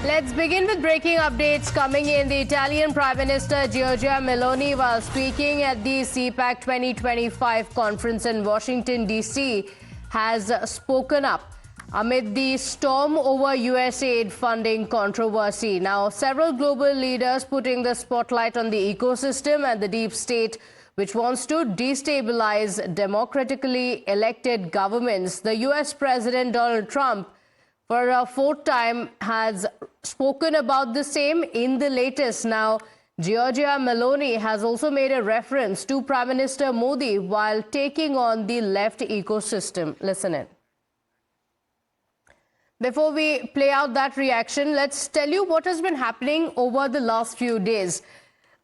Let's begin with breaking updates coming in. The Italian Prime Minister Giorgia Meloni, while speaking at the CPAC 2025 conference in Washington, D.C., has spoken up amid the storm over USAID funding controversy. Now, several global leaders putting the spotlight on the ecosystem and the deep state, which wants to destabilize democratically elected governments. The U.S. President Donald Trump, for a fourth time, has spoken about the same in the latest. Now, Giorgia Meloni has also made a reference to Prime Minister Modi while taking on the left ecosystem. Listen in. Before we play out that reaction, let's tell you what has been happening over the last few days.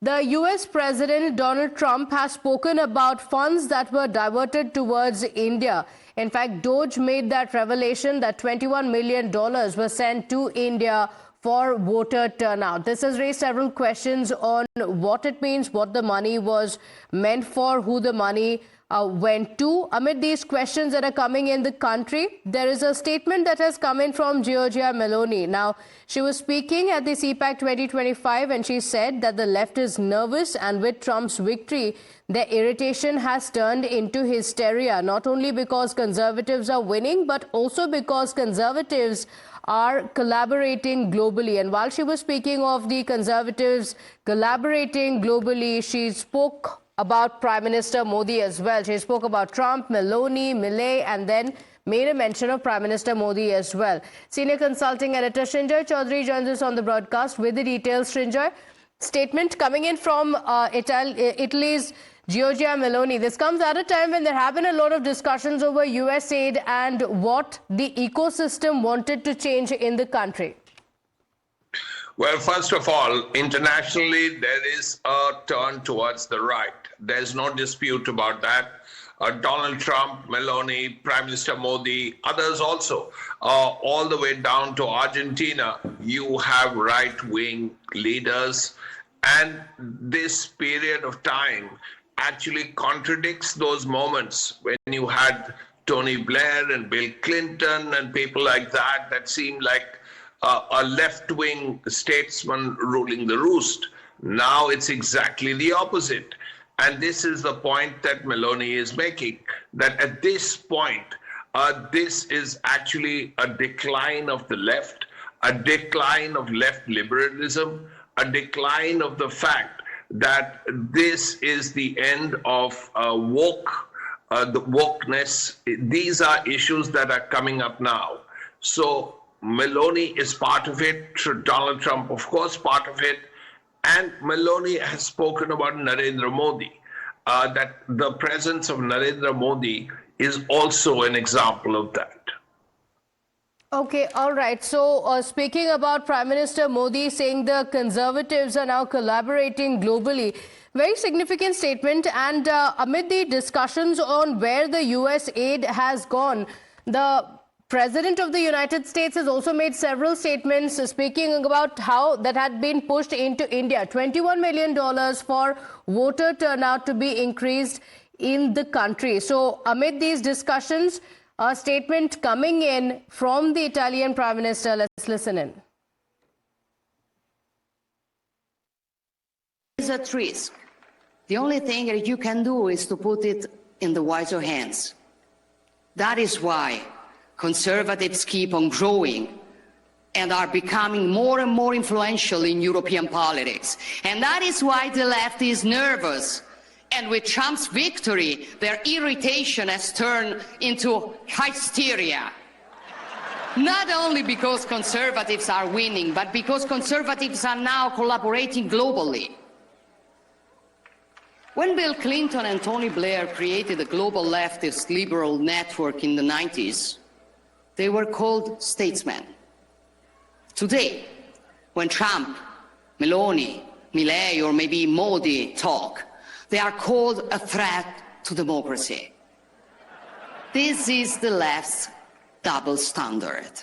The U.S. President Donald Trump has spoken about funds that were diverted towards India. In fact, DOJ made that revelation that $21 million were sent to India for voter turnout. This has raised several questions on what it means, what the money was meant for, who the money went to. Amid these questions that are coming in the country, there is a statement that has come in from Giorgia Meloni. Now, she was speaking at the CPAC 2025 and she said that the left is nervous, and with Trump's victory, their irritation has turned into hysteria, not only because conservatives are winning, but also because conservatives are collaborating globally. And while she was speaking of the conservatives collaborating globally, she spoke about Prime Minister Modi as well. She spoke about Trump, Meloni, Millet, and then made a mention of Prime Minister Modi as well. Senior consulting editor Srinjoy Chaudhary joins us on the broadcast with the details. Srinjoy, statement coming in from Italy's Giorgia Meloni. This comes at a time when there have been a lot of discussions over USAID and what the ecosystem wanted to change in the country. Well, first of all, internationally, there is a turn towards the right. There's no dispute about that. Donald Trump, Meloni, Prime Minister Modi, others also, all the way down to Argentina, you have right-wing leaders. And this period of time actually contradicts those moments when you had Tony Blair and Bill Clinton and people like that that seemed like a left-wing statesman ruling the roost. Now it's exactly the opposite. And this is the point that Meloni is making, that at this point, this is actually a decline of the left, a decline of left liberalism, a decline of the fact that this is the end of the wokeness. These are issues that are coming up now. So Meloni is part of it, Donald Trump, of course, part of it, and Meloni has spoken about Narendra Modi, that the presence of Narendra Modi is also an example of that. Okay, all right. So speaking about Prime Minister Modi saying the conservatives are now collaborating globally, very significant statement. And amid the discussions on where the US aid has gone, the President of the United States has also made several statements speaking about how that had been pushed into India. $21 million for voter turnout to be increased in the country. So amid these discussions, a statement coming in from the Italian Prime Minister. Let's listen in. It's at risk. The only thing that you can do is to put it in the wiser hands. That is why conservatives keep on growing and are becoming more and more influential in European politics. And that is why the left is nervous. And with Trump's victory, their irritation has turned into hysteria. Not only because conservatives are winning, but because conservatives are now collaborating globally. When Bill Clinton and Tony Blair created the global leftist liberal network in the 90s, they were called statesmen. Today, when Trump, Meloni, Millet, or maybe Modi talk, they are called a threat to democracy. This is the left's double standard.